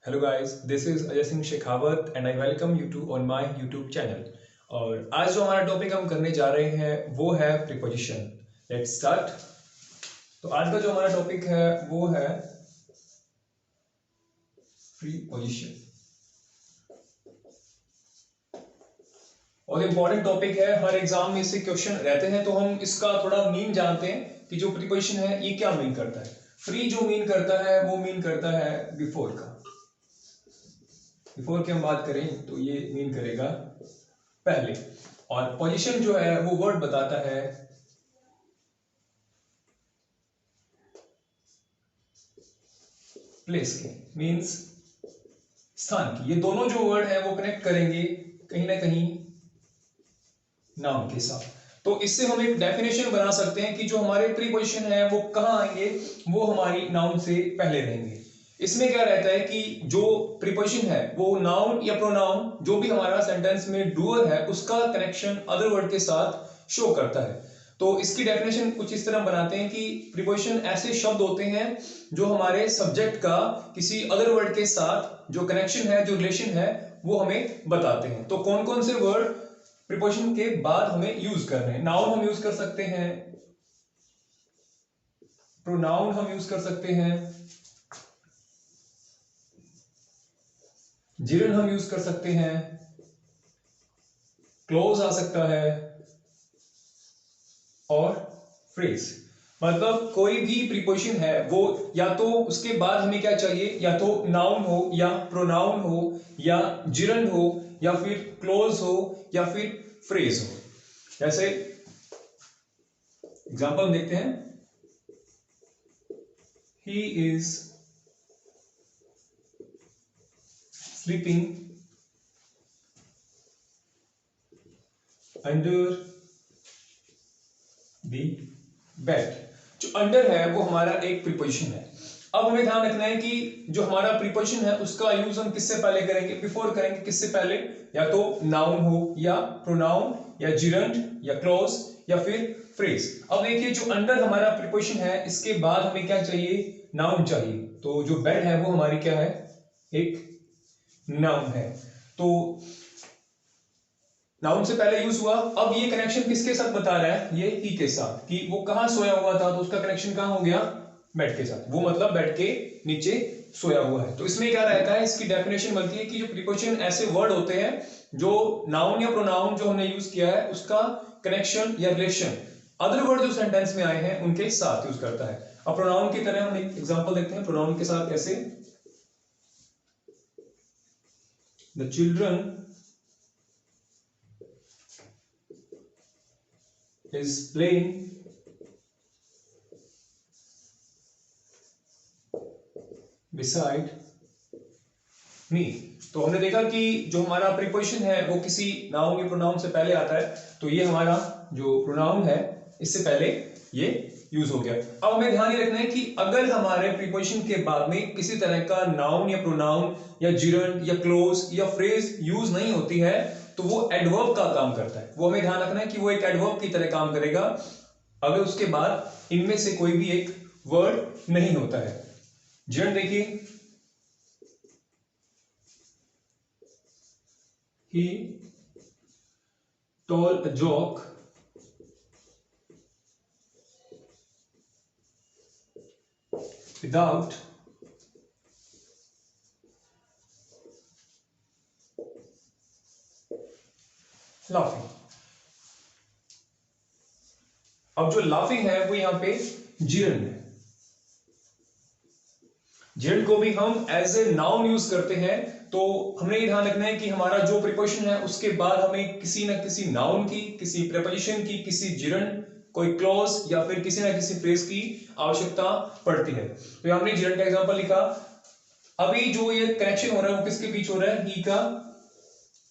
Hello guys, this is Ajay Singh Shekhawat and I welcome you to on my YouTube channel. और आज जो हमारा topic हम करने जा रहे हैं वो है प्रीपोजिशन। Let's start. तो आज का जो हमारा टॉपिक है वो है प्रीपोजिशन। और इम्पॉर्टेंट टॉपिक है, हर एग्जाम में इससे क्वेश्चन रहते हैं, तो हम इसका थोड़ा मीन जानते हैं कि जो प्रीपोजिशन है ये क्या मीन करता है। फ्री जो मीन करता है वो मीन करता है बिफोर का। बिफोर की हम बात करें तो ये मीन करेगा पहले, और पोजीशन जो है वो वर्ड बताता है प्लेस के, मींस स्थान की। ये दोनों जो वर्ड है वो कनेक्ट करेंगे कहीं ना कहीं नाउन के साथ। तो इससे हम एक डेफिनेशन बना सकते हैं कि जो हमारे प्रीपोजिशन है वो कहाँ आएंगे, वो हमारी नाउन से पहले रहेंगे। इसमें क्या रहता है कि जो प्रीपोजिशन है वो नाउन या प्रोनाउन जो भी हमारा सेंटेंस में डूअर है उसका कनेक्शन अदर वर्ड के साथ शो करता है। तो इसकी डेफिनेशन कुछ इस तरह बनाते हैं कि प्रीपोजिशन ऐसे शब्द होते हैं जो हमारे सब्जेक्ट का किसी अदर वर्ड के साथ जो कनेक्शन है, जो रिलेशन है, वो हमें बताते हैं। तो कौन कौन से वर्ड प्रीपोजिशन के बाद हमें यूज करने हैं? नाउन हम यूज कर सकते हैं, प्रोनाउन हम यूज कर सकते हैं, जिरन हम यूज कर सकते हैं, क्लोज आ सकता है, और फ्रेज। मतलब कोई भी प्रीपोजिशन है वो या तो उसके बाद हमें क्या चाहिए, या तो नाउन हो या प्रोनाउन हो या जिरन हो या फिर क्लोज हो या फिर फ्रेज हो। जैसे एग्जांपल देखते हैं, he is sleeping under the bed. जो अंडर है वो हमारा एक प्रीपोजिशन है। अब हमें ध्यान रखना है कि जो हमारा प्रीपोजिशन है उसका यूज हम किससे पहले करेंगे, बिफोर करेंगे। किससे पहले? या तो नाउन हो या प्रोनाउन या जिरंड या क्लोज या फिर फ्रेज। अब देखिए, जो अंडर हमारा प्रीपोजिशन है इसके बाद हमें क्या चाहिए, नाउन चाहिए। तो जो बेड है वो हमारी क्या है, एक नाउन है। तो नाउन से पहले यूज हुआ। अब ये कनेक्शन किसके साथ बता रहा है, ये ही के साथ, कि वो कहां सोया हुआ था, तो उसका कनेक्शन कहां हो गया, बेड के साथ। वो मतलब बेड के नीचे सोया हुआ है। तो इसमें क्या रहता है, इसकी डेफिनेशन बनती है कि जो प्रीपोजिशन ऐसे वर्ड होते हैं जो नाउन या प्रोनाउन जो हमने यूज किया है उसका कनेक्शन या रिलेशन अदर वर्ड जो सेंटेंस में आए हैं उनके साथ यूज करता है। अब प्रोनाउन की तरह हम एक एग्जांपल देखते हैं। प्रोनाउन के साथ कैसे, the children is playing beside me। तो हमने देखा कि जो हमारा प्रीपोजिशन है वो किसी नाउन या प्रोनाउन से पहले आता है। तो ये हमारा जो प्रोनाउन है इससे पहले ये यूज हो गया। अब हमें ध्यान ये रखना है कि अगर हमारे प्रीपोजिशन के बाद में किसी तरह का नाउन या प्रोनाउन या जिरंड या क्लोज या फ्रेज यूज नहीं होती है तो वो एडवर्ब का काम करता है। वो हमें ध्यान रखना है कि वो एक एडवर्ब की तरह काम करेगा अगर उसके बाद इनमें से कोई भी एक वर्ड नहीं होता है। जिरंड देखिए, he told a joke without laughing। अब जो लाफिंग है वो यहां पे जिरन है। जिरन को भी हम एज ए नाउन यूज करते हैं। तो हमने ये ध्यान रखना है कि हमारा जो प्रीपोजिशन है उसके बाद हमें किसी ना किसी नाउन की, किसी प्रीपोजिशन की, किसी जिरन, कोई क्लॉज या फिर किसी ना किसी फ्रेज की आवश्यकता पड़ती है। तो हमने जिरन का एग्जांपल लिखा। अभी जो ये कनेक्शन हो रहा है वो किसके बीच हो रहा है, ही का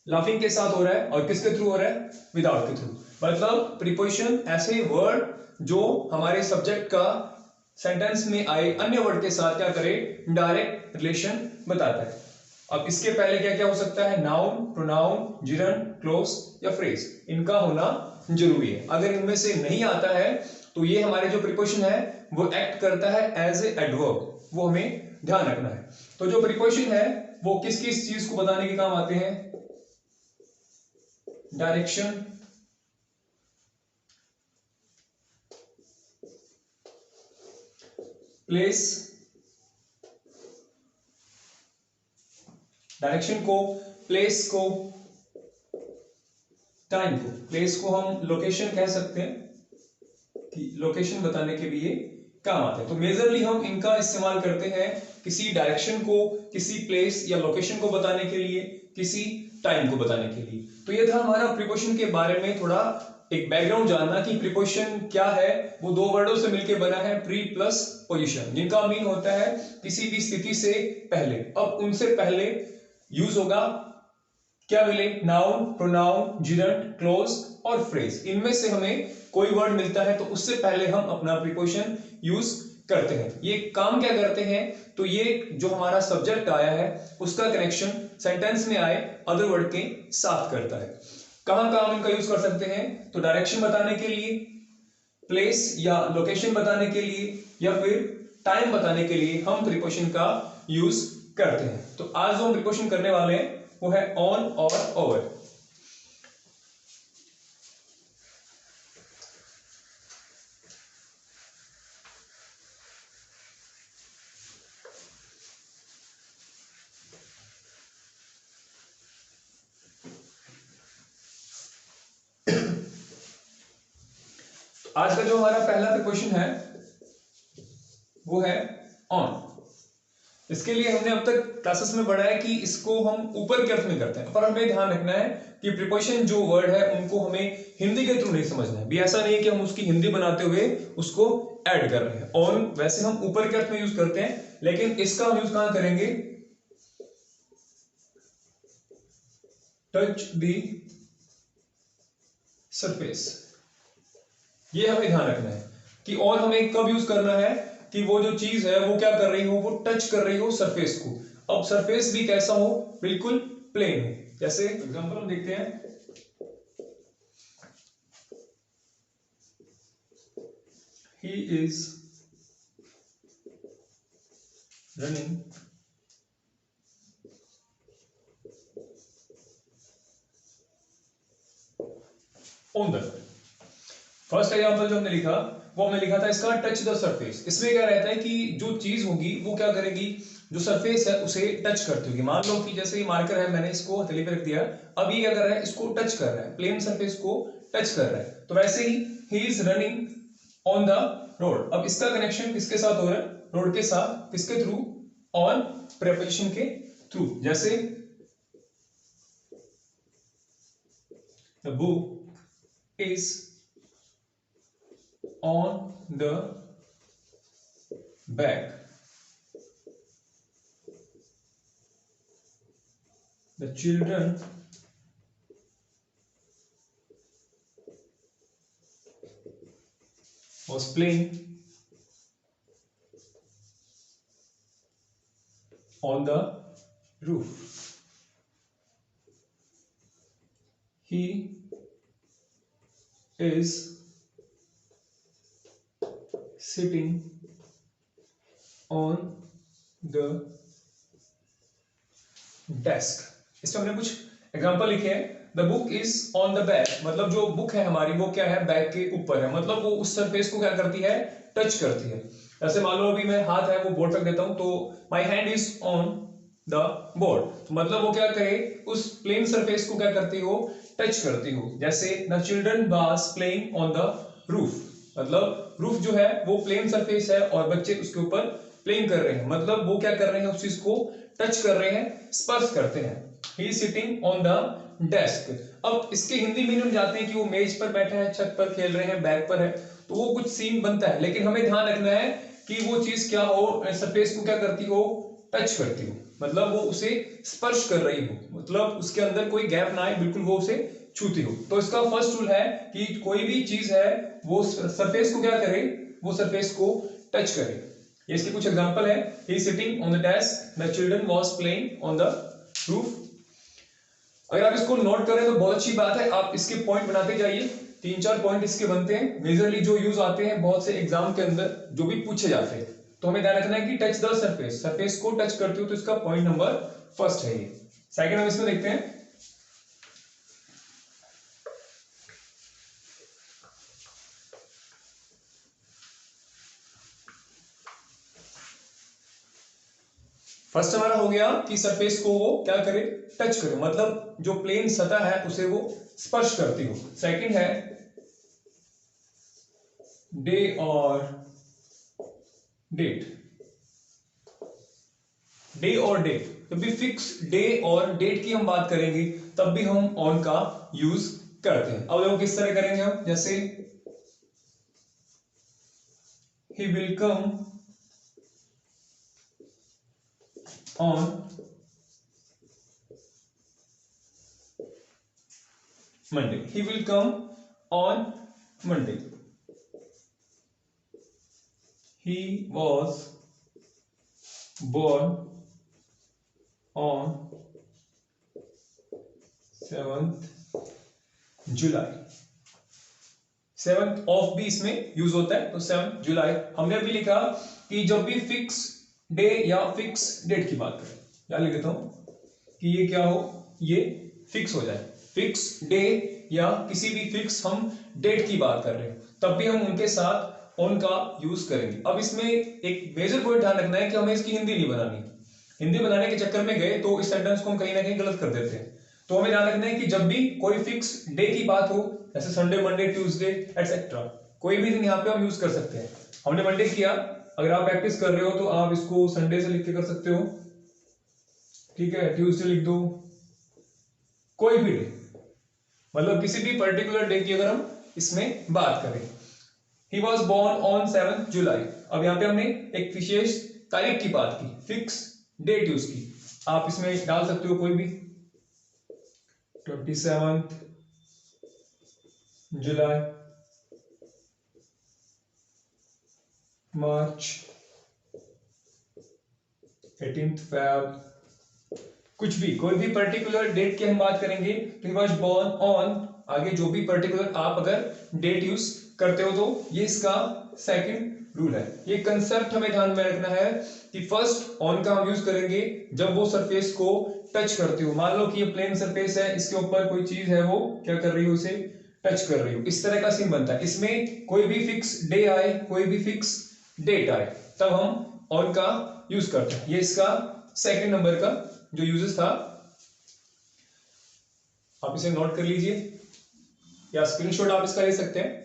लाफिंग के साथ हो रहा है, और किसके थ्रू हो रहा है, विदाउट के थ्रू। मतलब प्रीपोजिशन ऐसे वर्ड जो हमारे सब्जेक्ट का सेंटेंस में आए अन्य वर्ड के साथ क्या करे, डायरेक्ट रिलेशन बताता है। अब इसके पहले क्या क्या हो सकता है, नाउन, प्रोनाउन, जिरन, क्लोज या फ्रेज, इनका होना जरूरी है। अगर इनमें से नहीं आता है तो ये हमारे जो प्रीपोजिशन है वो एक्ट करता है एज ए एडवर्ब। वो हमें ध्यान रखना है। तो जो प्रीपोजिशन है वो किस किस चीज को बताने के काम आते हैं? डायरेक्शन, प्लेस, डायरेक्शन को, प्लेस को, टाइम को। प्लेस को हम लोकेशन कह सकते हैं कि लोकेशन बताने के लिए काम आते हैं। तो मेजरली हम इनका इस्तेमाल करते हैं किसी डायरेक्शन को, किसी प्लेस या लोकेशन को बताने के लिए, किसी टाइम को बताने के लिए। तो ये था हमारा प्रीपोजिशन के बारे में थोड़ा एक बैकग्राउंड जानना कि प्रीपोजिशन क्या है। वो दो वर्डों से मिलकर बना है, प्री प्लस पोजिशन, जिनका मीन होता है किसी भी स्थिति से पहले। अब उनसे पहले यूज होगा क्या मिले? नाउन, प्रोनाउन, जिरंड, क्लोज और फ्रेज। इनमें से हमें कोई वर्ड मिलता है तो उससे पहले हम अपना प्रीपोजिशन यूज करते हैं। ये काम क्या करते हैं? तो ये जो हमारा सब्जेक्ट आया है उसका कनेक्शन सेंटेंस में आए अदर वर्ड के साथ करता है। कहां कहां हम इनका यूज कर सकते हैं? तो डायरेक्शन बताने के लिए, प्लेस या लोकेशन बताने के लिए, या फिर टाइम बताने के लिए हम प्रीपोजिशन का यूज करते हैं। तो आज जो हम प्रीपोजिशन करने वाले हैं वो है ऑन और ओवर। आज का जो हमारा पहला प्रीपोजिशन है वो है ऑन। इसके लिए हमने अब तक क्लासेस में पढ़ा है कि इसको हम ऊपर के अर्थ में करते हैं, पर हमें ध्यान रखना है कि प्रीपोजिशन जो वर्ड है उनको हमें हिंदी के थ्रू नहीं समझना है। भी ऐसा नहीं है कि हम उसकी हिंदी बनाते हुए उसको ऐड कर रहे हैं। ऑन वैसे हम ऊपर के अर्थ में यूज करते हैं, लेकिन इसका हम यूज कहां करेंगे? Touch the surface. ये हमें ध्यान रखना है कि और हमें कब यूज करना है कि वो जो चीज है वो क्या कर रही हो? वो टच कर रही हो सरफेस को। अब सरफेस भी कैसा हो? बिल्कुल प्लेन हो। जैसे एग्जांपल हम देखते हैं, he is running on the. First example जो हमने लिखा वो हमने लिखा था इसका टच द सरफेस। इसमें क्या रहता है कि जो चीज होगी वो क्या करेगी? जो सरफेस है उसे टच करती होगी। मान लो कि जैसे ये मार्कर है, मैंने इसको हथेली पे रख दिया, अब ये क्या कर रहा है? इसको टच कर रहा है, प्लेन सरफेस को टच कर रहा है। तो वैसे he is running on the road. अब इसका कनेक्शन किसके साथ हो रहा है? रोड के साथ। किसके थ्रू? ऑन प्रीपोजिशन के थ्रू। जैसे the book is on the bag, the children was playing on the roof. He is sitting on the desk. इसमें हमने कुछ एग्जांपल लिखे हैं। The book is on the bag, मतलब जो बुक है हमारी वो क्या है? बैग के ऊपर है, मतलब वो उस सरफेस को क्या करती है? टच करती है। जैसे मान लो अभी मैं हाथ है वो बोर्ड रख देता हूं, तो my hand is on the board, तो मतलब वो क्या करे? उस प्लेन सरफेस को क्या करती हो? टच करती हो। जैसे the children was playing on the roof, मतलब रूफ जो है वो प्लेन सरफेस है और बच्चे उसके ऊपर प्लेइंग कर रहे हैं, मतलब वो क्या कर रहे हैं? उस चीज को टच कर रहे हैं, स्पर्श करते हैं। He is sitting on the desk. अब इसके हिंदी मीनिंग हम जाते हैं कि वो मेज पर बैठा है, छत पर खेल रहे हैं, बैग पर है, तो वो कुछ सीन बनता है। लेकिन हमें ध्यान रखना है कि वो चीज क्या हो? सरफेस को क्या करती हो? टच करती हो, मतलब वो उसे स्पर्श कर रही हो, मतलब उसके अंदर कोई गैप ना आए, बिल्कुल वो उसे छूती हो। तो इसका फर्स्ट रूल है कि कोई भी चीज है वो सरफेस को क्या करे? वो सरफेस को टच करे। ये इसके कुछ एग्जांपल है। He is sitting on the desk, the children was playing on the roof. अगर आप इसको नोट करें तो बहुत अच्छी बात है, आप इसके पॉइंट बनाते जाइए। 3-4 पॉइंट इसके बनते हैं, मेजरली जो यूज आते हैं बहुत से एग्जाम के अंदर, जो भी पूछे जाते हैं। तो हमें ध्यान रखना है कि टच द सरफेस, सरफेस को टच करती हो, तो इसका पॉइंट नंबर फर्स्ट है ये। सेकंड हम इसमें देखते हैं, फर्स्ट हमारा हो गया कि सरफेस को वो क्या करे, टच करे, मतलब जो प्लेन सतह है उसे वो स्पर्श करती हो। सेकंड है डे और डेट। डे और डेट, जब भी फिक्स डे और डेट की हम बात करेंगे तब भी हम ऑन का यूज करते हैं। अब देखो किस तरह करेंगे हम, जैसे he will come on Monday, he will come on Monday, he was born on 7th July. 7th of भी इसमें यूज होता है, तो 7 जुलाई। हमने अभी लिखा कि जब भी फिक्स डे या फिक्स डेट की बात करें, क्या लिख देता हूं कि ये क्या हो, ये फिक्स हो जाए। फिक्स डे या किसी भी फिक्स हम डेट की बात कर रहे हैं तब भी हम उनके साथ ऑन का यूज करेंगे। अब इसमें एक मेजर पॉइंट ध्यान रखना है कि हमें इसकी हिंदी नहीं बनानी। हिंदी बनाने के चक्कर में गए तो इस सेंटेंस को हम कहीं ना कहीं गलत कर देते हैं। तो हमें ध्यान रखना है कि जब भी कोई फिक्स डे की बात हो, जैसे संडे, मंडे, ट्यूसडे एटसेट्रा, कोई भी दिन यहाँ पे हम यूज कर सकते हैं। हमने मंडे किया, अगर आप प्रैक्टिस कर रहे हो तो आप इसको संडे से लिख के कर सकते हो, ठीक है, ट्यूसडे लिख दो, कोई भी डे, मतलब किसी भी पर्टिकुलर डे की अगर हम इसमें बात करें। He was born on 7th July. अब यहाँ पे हमने एक विशेष तारीख की बात की, फिक्स डेट यूज की, आप इसमें डाल सकते हो कोई भी, 27th जुलाई, मार्च, 18th Feb, कुछ भी, कोई भी पर्टिकुलर डेट की हम बात करेंगे तो ही वॉज बोर्न ऑन, आगे जो भी पर्टिकुलर आप अगर डेट यूज करते हो तो ये इसका सेकंड रूल है। ये कंसेप्ट हमें ध्यान में रखना है कि फर्स्ट ऑन का हम यूज करेंगे जब वो सरफेस को टच करते हो। मान लो कि ये प्लेन सरफेस है, इसके ऊपर कोई चीज है, वो क्या कर रही हो, उसे टच कर रही हो, इस तरह का सीन बनता है। इसमें कोई भी फिक्स डे आए, कोई भी फिक्स डेट आए, तब हम ऑन का यूज करते हैं। ये इसका सेकंड नंबर का जो यूजेस था, आप इसे नोट कर लीजिए या स्क्रीनशॉट आप इसका ले सकते हैं।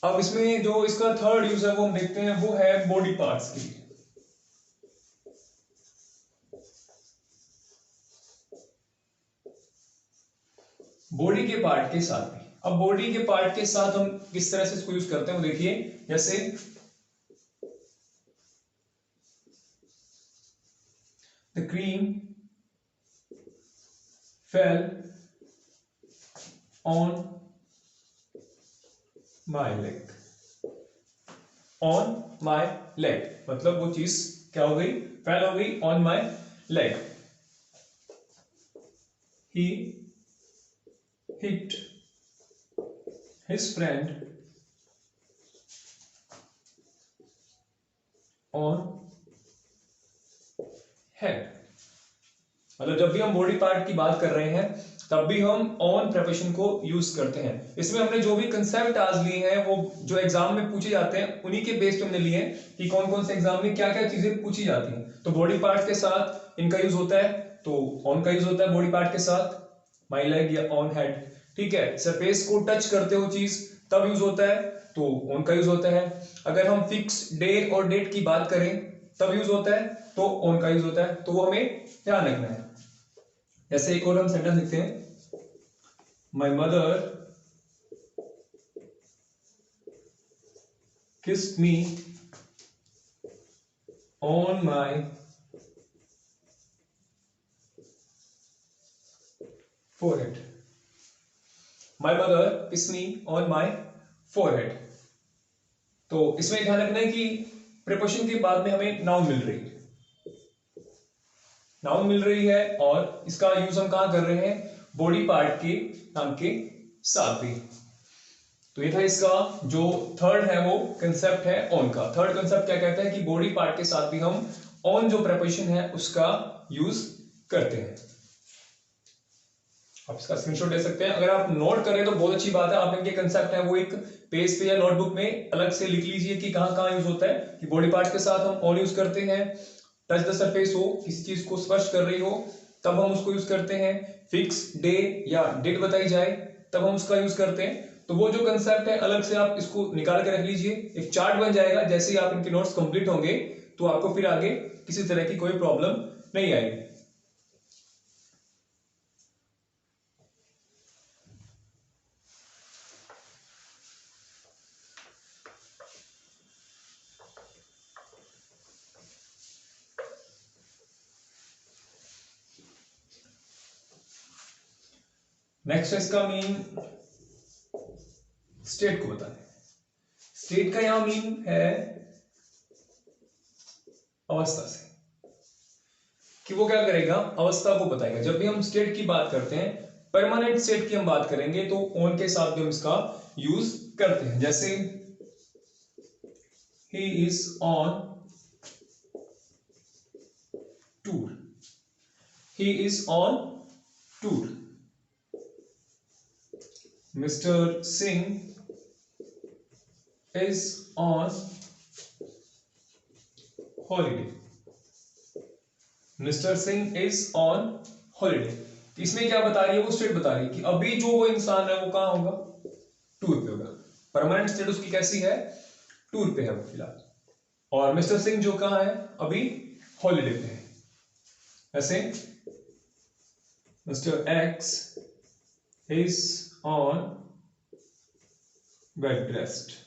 अब इसमें जो इसका थर्ड यूज है वो हम देखते हैं, वो है बॉडी पार्ट्स के लिए। बॉडी के पार्ट के साथ भी, अब बॉडी के पार्ट के साथ हम किस तरह से इसको यूज करते हैं वो देखिए, जैसे the cream fell on my leg. On my leg मतलब वो चीज क्या हो गई, फेल हो गई on my leg. He hit his friend on head। मतलब जब भी हम बॉडी पार्ट की बात कर रहे हैं तब भी हम ऑन प्रेपोजिशन को यूज करते हैं। इसमें हमने जो भी कंसेप्ट आज लिए हैं वो जो एग्जाम में पूछे जाते हैं उन्हीं के बेस पे हमने लिए हैं कि कौन कौन से एग्जाम में क्या क्या चीजें पूछी जाती हैं। तो बॉडी पार्ट के साथ इनका यूज होता है, तो ऑन का यूज होता है बॉडी पार्ट के साथ, माई लेग या ऑन हेड, ठीक है। सरफेस को टच करते हो चीज तब यूज होता है, तो ऑन का यूज होता है। अगर हम फिक्स डे और डेट की बात करें तब यूज होता है, तो ऑन का यूज होता है। तो वो हमें ध्यान रखना है। जैसे एक और हम सेंटेंस लिखते हैं, my mother kissed me on my forehead। My mother kissed me on my forehead। तो इसमें ध्यान रखना है कि प्रीपोजिशन के बाद में हमें नाउन मिल रही है। नाउन मिल रही है और इसका यूज हम कहाँ कर रहे हैं, बॉडी पार्ट के नाम के साथ भी। तो ये था इसका जो थर्ड है वो कंसेप्ट है ऑन का। थर्ड कंसेप्ट क्या कहता है कि बॉडी पार्ट के साथ भी हम ऑन जो प्रेपोजिशन है उसका यूज करते हैं। आप इसका स्क्रीनशॉट ले सकते हैं। अगर आप नोट करें तो बहुत अच्छी बात है, आप इनके कंसेप्ट है वो एक पेज पे या नोटबुक में अलग से लिख लीजिए कि कहां कहां यूज होता है। कि बॉडी पार्ट के साथ हम ऑन यूज करते हैं, टच द सरफेस हो, किसी चीज को स्पर्श कर रही हो तब हम उसको यूज करते हैं, फिक्स डे या डेट बताई जाए तब हम उसका यूज करते हैं। तो वो जो कंसेप्ट है अलग से आप इसको निकाल के रख लीजिए, एक चार्ट बन जाएगा। जैसे ही आप इनके नोट्स कंप्लीट होंगे तो आपको फिर आगे किसी तरह की कोई प्रॉब्लम नहीं आएगी। नेक्स्ट है इसका मीन स्टेट को बताना है। स्टेट का यहां मीन है अवस्था से, कि वो क्या करेगा, अवस्था को बताएगा। जब भी हम स्टेट की बात करते हैं, परमानेंट स्टेट की हम बात करेंगे तो ऑन के साथ भी हम इसका यूज करते हैं। जैसे he is on tour, he is on tour. Mister Singh is on holiday, mister Singh is on holiday. इसमें क्या बता रही है, वो स्टेट बता रही है कि अभी जो वो इंसान है वो कहां होगा, टूर पे होगा। परमानेंट स्टेट उसकी कैसी है, टूर पे है वो फिलहाल। और मिस्टर सिंह जो कहां है, अभी हॉलीडे पे है। ऐसे mister x is on bed rest,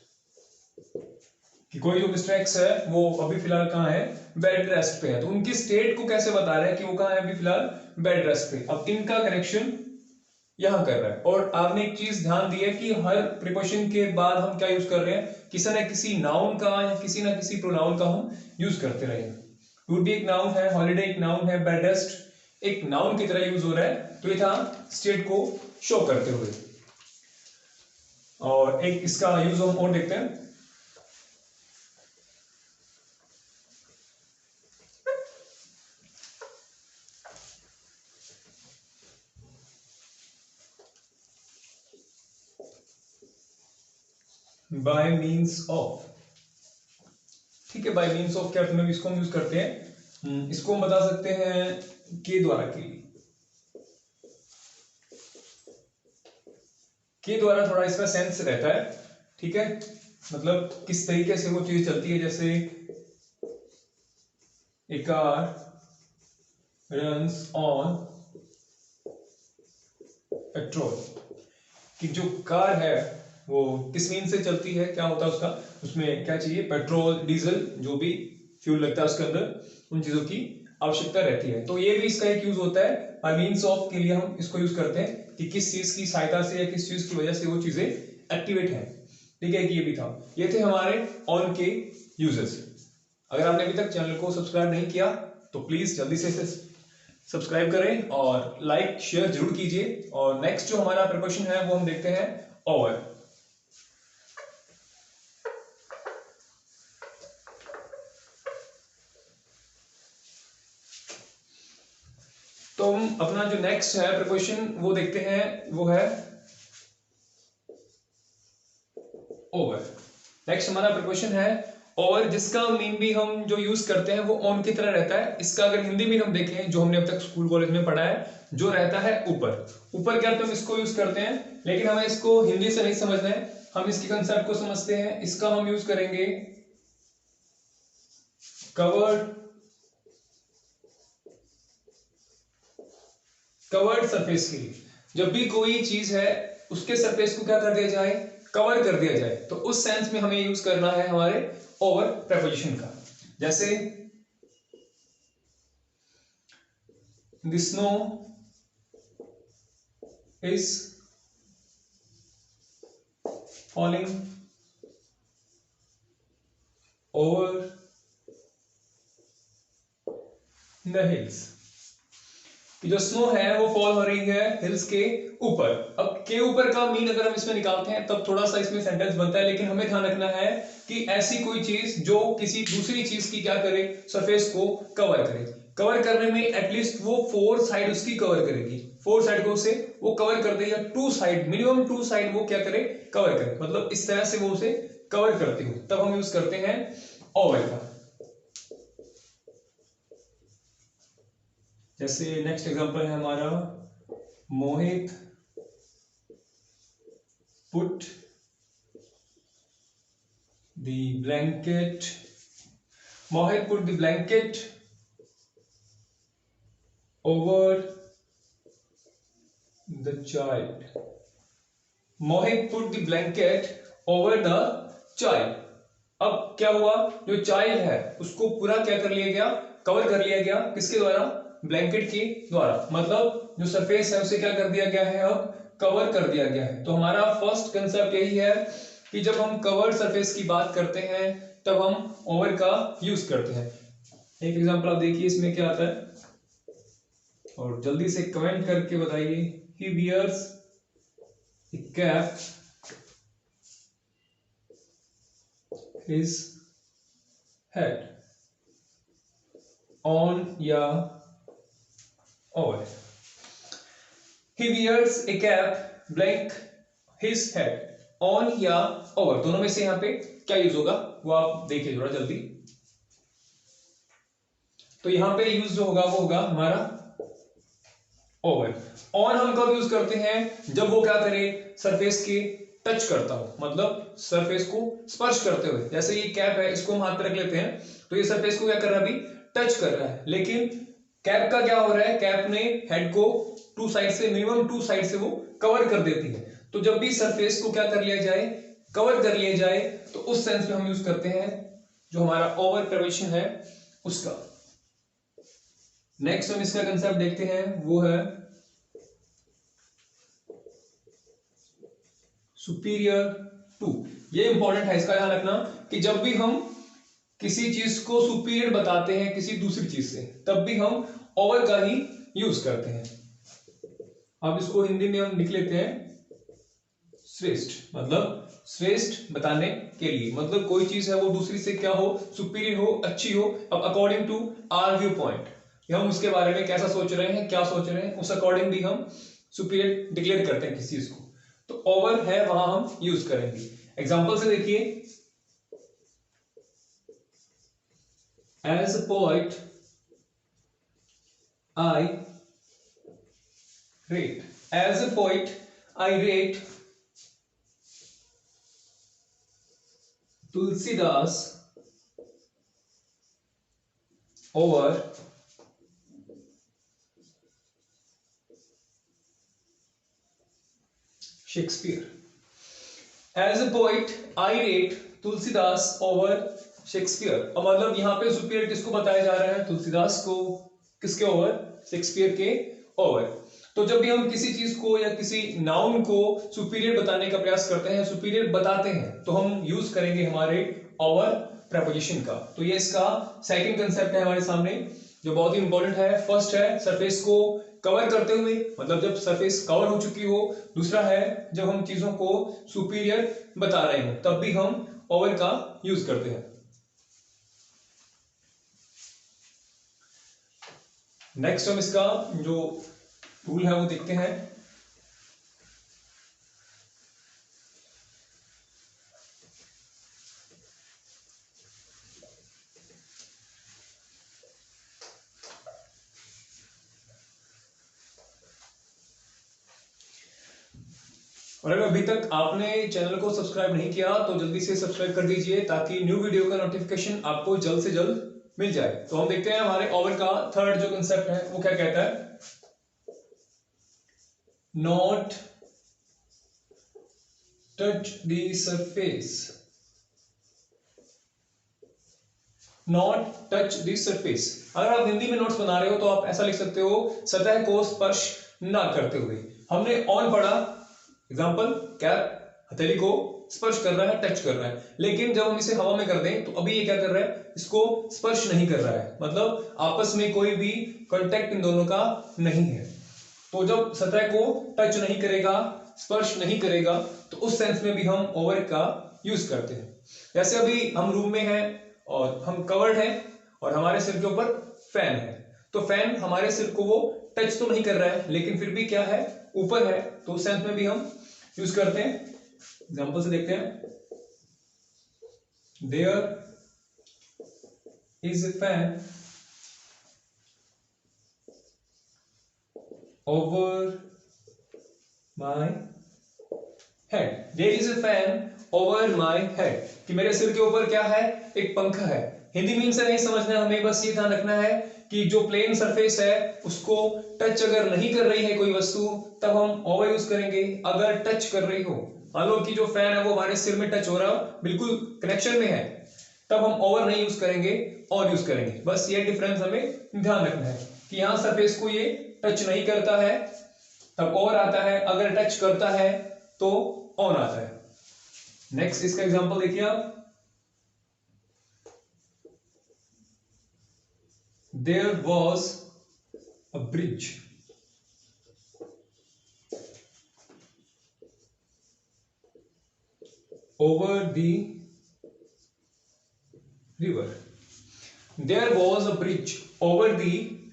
कि कोई जो मिस्टर एक्स है वो अभी फिलहाल कहां है, बेड रेस्ट पे है। तो उनकी स्टेट को कैसे बता रहा है कि वो कहां है अभी फिलहाल, बेड रेस्ट पे। अब इनका कनेक्शन यहां कर रहा है। और आपने एक चीज ध्यान दी है कि हर प्रीपोजिशन के बाद हम क्या यूज कर रहे हैं, किसी न किसी नाउन का या किसी न किसी प्रोनाउन का हम यूज करते रहे। टू भी एक नाउन है, हॉलीडे एक नाउन है, बेड रेस्ट एक नाउन की तरह यूज हो रहा है। तो ये था स्टेट को शो करते हुए। और एक इसका यूज हम और देखते हैं। बाय मीन्स ऑफ, ठीक है, बाय मीन्स ऑफ क्या में इसको हम यूज करते हैं, इसको हम बता सकते हैं के द्वारा, के द्वारा थोड़ा इसका सेंस रहता है, ठीक है। मतलब किस तरीके से वो चीज चलती है। जैसे ए कार रन्स ऑन पेट्रोल, कि जो कार है वो किस मीन से चलती है, क्या होता है उसका, उसमें क्या चाहिए, पेट्रोल डीजल जो भी फ्यूल लगता है उसके अंदर, उन चीजों की आवश्यकता रहती है। तो ये भी इसका एक यूज होता है, बाय मीन्स ऑफ के लिए हम इसको यूज करते हैं कि किस चीज की सहायता से या किस चीज की वजह से वो चीजें एक्टिवेट है, ठीक है। कि ये भी था, ये थे हमारे ऑन के यूजेस। अगर आपने अभी तक चैनल को सब्सक्राइब नहीं किया तो प्लीज जल्दी से सब्सक्राइब करें और लाइक शेयर जरूर कीजिए। और नेक्स्ट जो हमारा प्रिपरेशन है वो हम देखते हैं ओवर। तो हम अपना जो नेक्स्ट है प्रिपरेशन वो देखते हैं, वो है ओवर। नेक्स्ट हमारा प्रिपरेशन है ओवर, जिसका मीन भी हम जो यूज करते हैं वो ऑन की तरह रहता है। इसका अगर हिंदी मीन हम देखें जो हमने अब तक स्कूल कॉलेज में पढ़ा है, जो रहता है ऊपर। ऊपर क्या हम इसको यूज करते हैं, लेकिन हमें इसको हिंदी से नहीं समझना है, हम इसके कंसेप्ट को समझते हैं। इसका हम यूज करेंगे कवर्ड, कवर्ड सरफेस के लिए। जब भी कोई चीज है उसके सरफेस को क्या कर दिया जाए, कवर कर दिया जाए, तो उस सेंस में हमें यूज करना है हमारे ओवर प्रेपोजिशन का। जैसे the snow is falling over the hills, कि जो स्नो है वो फॉल हो रही है हिल्स के ऊपर। अब के ऊपर का मीन अगर हम इसमें निकालते हैं तब थोड़ा सा इसमें सेंटेंस बनता है, लेकिन हमें ध्यान रखना है कि ऐसी कोई चीज जो किसी दूसरी चीज की क्या करे, सरफेस को कवर करे। कवर करने में एटलीस्ट वो 4 साइड उसकी कवर करेगी, 4 साइड को उसे वो कवर कर दे, या 2 साइड, मिनिमम 2 साइड वो क्या करे, कवर करे, मतलब इस तरह से वो उसे कवर करती हो, तब हम यूज करते हैं ओवर का। जैसे नेक्स्ट एग्जांपल है हमारा, Mohit put the blanket, Mohit put the blanket over the child, Mohit put the blanket over the child. अब क्या हुआ, जो चाइल्ड है उसको पूरा क्या कर लिया गया, कवर कर लिया गया, किसके द्वारा, ब्लैंकेट के द्वारा, मतलब जो सरफेस है उसे क्या कर दिया गया है, अब कवर कर दिया गया है। तो हमारा फर्स्ट कंसेप्ट यही है कि जब हम कवर्ड सरफेस की बात करते हैं तब हम ओवर का यूज करते हैं। एक एग्जांपल आप देखिए इसमें क्या आता है, और जल्दी से कमेंट करके बताइए। ही wears a cap his head, on या over। He wears a cap blank his head, on या over, दोनों में से यहां पे क्या यूज होगा वो आप देखिए थोड़ा जल्दी। तो यहां पे यूज जो होगा वो होगा हमारा ओवर। ऑन हम कब यूज करते हैं, जब वो क्या करे, सरफेस के टच करता हो, मतलब सरफेस को स्पर्श करते हुए। जैसे ये कैप है, इसको हम हाथ पे रख लेते हैं तो ये सरफेस को क्या कर रहा है, अभी टच कर रहा है, लेकिन कैप का क्या हो रहा है, कैप ने हेड को 2 साइड से, मिनिमम 2 साइड से वो कवर कर देती है। तो जब भी सरफेस को क्या कर लिया जाए, कवर कर लिया जाए, तो उस सेंस में हम यूज करते हैं जो हमारा ओवर प्रिपरेशन है उसका। नेक्स्ट हम इसका कंसेप्ट देखते हैं, वो है सुपीरियर टू। ये इंपॉर्टेंट है, इसका ध्यान रखना कि जब भी हम किसी चीज को सुपीरियर बताते हैं किसी दूसरी चीज से, तब भी हम ओवर का ही यूज करते हैं। अब इसको हिंदी में हम लिख लेते हैं श्रेष्ठ, मतलब श्रेष्ठ बताने के लिए, मतलब कोई चीज है वो दूसरी से क्या हो, सुपीरियर हो, अच्छी हो। अब according to our viewpoint, हम उसके बारे में कैसा सोच रहे हैं, क्या सोच रहे हैं, उस अकॉर्डिंग भी हम सुपीरियर डिक्लेयर करते हैं किसी चीज को। तो ओवर है वहां हम यूज करेंगे। एग्जांपल से देखिए, as a poet I rate, as a poet I rate Tulsidas over Shakespeare. As a poet I rate Tulsidas over Shakespeare. अब मतलब यहां पे सुपीरियर किसको बताया जा रहा है, तुलसीदास को, किसके ओवर, शेक्सपियर के ओवर। तो जब भी हम किसी चीज को या किसी नाउन को सुपीरियर बताने का प्रयास करते हैं, सुपीरियर बताते हैं, तो हम यूज करेंगे हमारे ओवर प्रपोजिशन का। तो ये इसका सेकंड कंसेप्ट है हमारे सामने, जो बहुत ही इंपॉर्टेंट है। फर्स्ट है सरफेस को कवर करते हुए, मतलब जब सरफेस कवर हो चुकी हो। दूसरा है जब हम चीजों को सुपीरियर बता रहे हो, तब भी हम ओवर का यूज करते हैं। नेक्स्ट हम इसका जो टूल है वो देखते हैं। और अगर अभी तक आपने चैनल को सब्सक्राइब नहीं किया तो जल्दी से सब्सक्राइब कर दीजिए, ताकि न्यू वीडियो का नोटिफिकेशन आपको जल्द से जल्द मिल जाए। तो हम देखते हैं हमारे ओवर का थर्ड जो कंसेप्ट है वो क्या कहता है, not touch the surface, not touch the surface. अगर आप हिंदी में नोट्स बना रहे हो तो आप ऐसा लिख सकते हो, सतह को स्पर्श ना करते हुए। हमने ऑन पढ़ा, एग्जांपल कैप हथेली को स्पर्श कर रहा है, टच कर रहा है। लेकिन जब हम इसे हवा में कर दें तो अभी ये क्या कर रहा है, इसको स्पर्श नहीं कर रहा है, मतलब आपस में कोई भी कांटेक्ट इन दोनों का नहीं है। तो जब सतह को टच नहीं करेगा, स्पर्श नहीं करेगा, तो उस सेंस में भी हम ओवर का यूज करते हैं। जैसे अभी हम रूम में हैं और हम कवर्ड हैं और हमारे सिर के ऊपर फैन है, तो फैन हमारे सिर को वो टच तो नहीं कर रहा है, लेकिन फिर भी क्या है, ऊपर है, तो उस सेंस में भी हम यूज करते हैं। एग्जांपल से देखते हैं, there is a fan over my head, there is a fan over my head, कि मेरे सिर के ऊपर क्या है, एक पंखा है। हिंदी मीन से नहीं समझना हमें, बस ये ध्यान रखना है कि जो प्लेन सरफेस है उसको टच अगर नहीं कर रही है कोई वस्तु, तब हम ओवर यूज करेंगे। अगर टच कर रही हो, मान लो कि जो फैन है वो हमारे सिर में टच हो रहा, बिल्कुल कनेक्शन में है, तब हम ओवर नहीं यूज करेंगे, ऑन यूज करेंगे। बस ये डिफरेंस हमें ध्यान रखना है कि यहाँ सरफेस को ये टच नहीं करता है तब ओवर आता है, अगर टच करता है तो ऑन आता है। नेक्स्ट इसका एग्जांपल देखिए आप, there was a bridge over the river, there was a bridge over the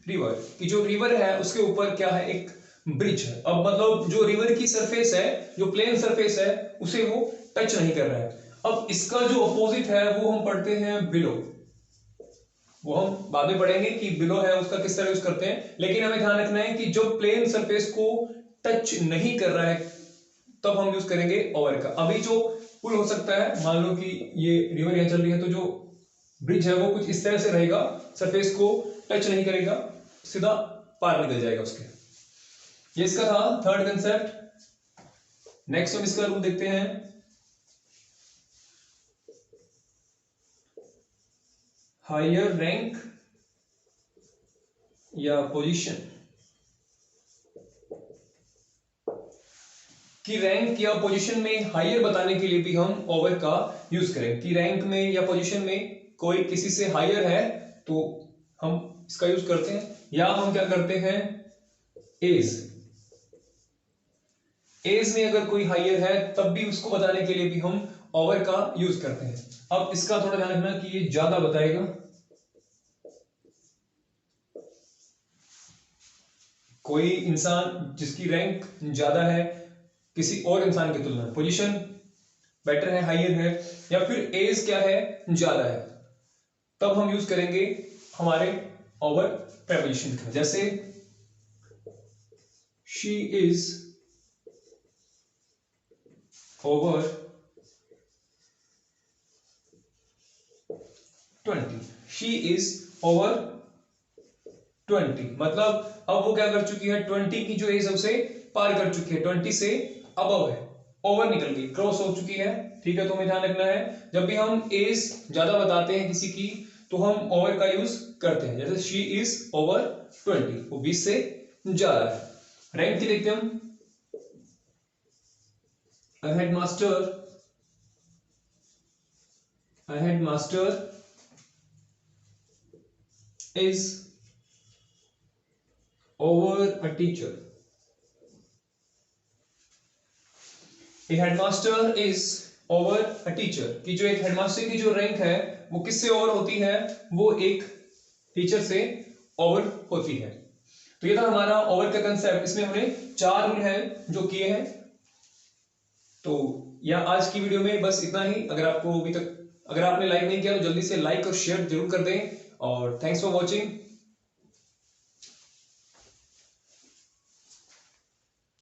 river, कि जो रिवर है उसके ऊपर क्या है, एक ब्रिज है। अब मतलब जो रिवर की सरफेस है, जो प्लेन सरफेस है, उसे वो टच नहीं कर रहा है। अब इसका जो अपोजिट है वो हम पढ़ते हैं बिलो, वो हम बाद में पढ़ेंगे कि बिलो है उसका किस तरह यूज करते हैं। लेकिन हमें ध्यान रखना है कि जो प्लेन सरफेस को टच नहीं कर रहा है तब हम यूज करेंगे ओवर का। अभी जो पुल हो सकता है, मान लो कि ये रिवर यहां चल रही है, तो जो ब्रिज है वो कुछ इस तरह से रहेगा, सरफेस को टच नहीं करेगा, सीधा पार निकल जाएगा उसके। ये इसका था थर्ड कंसेप्ट। नेक्स्ट हम इसका रूल देखते हैं, हायर रैंक या पोजीशन, कि रैंक या पोजीशन में हायर बताने के लिए भी हम ओवर का यूज करें, कि रैंक में या पोजीशन में कोई किसी से हायर है तो हम इसका यूज करते हैं। या हम क्या करते हैं, एज, एज में अगर कोई हायर है तब भी उसको बताने के लिए भी हम ओवर का यूज करते हैं। अब इसका थोड़ा ध्यान रखना कि ये ज्यादा बताएगा, कोई इंसान जिसकी रैंक ज्यादा है किसी और इंसान की तुलना में, पोजीशन बेटर है, हायर है, या फिर एज क्या है, ज्यादा है, तब हम यूज करेंगे हमारे ओवर प्रेपोजिशन का। जैसे she is over 20, she is over 20, मतलब अब वो क्या कर चुकी है, 20 की जो एज है उसे पार कर चुकी है, 20 से अबव है, ओवर निकल गई, क्रॉस हो चुकी है। ठीक है, तो हमें ध्यान रखना है जब भी हम एज ज्यादा बताते हैं किसी की तो हम ओवर का यूज करते हैं। जैसे शी इज ओवर 20, वो 20 से ज्यादा है। रैंक की देखते हम, a headmaster is over a teacher, a headmaster is over a teacher, कि जो एक हेडमास्टर की जो रैंक है वो किससे ओवर होती है, वो एक टीचर से ओवर होती है। तो ये था हमारा ओवर का कंसेप्ट। इसमें हमने 4 रूल है जो किए हैं। तो या आज की वीडियो में बस इतना ही। अगर आपको अभी तक, अगर आपने लाइक नहीं किया तो जल्दी से लाइक और शेयर जरूर कर दें। और थैंक्स फॉर वॉचिंग।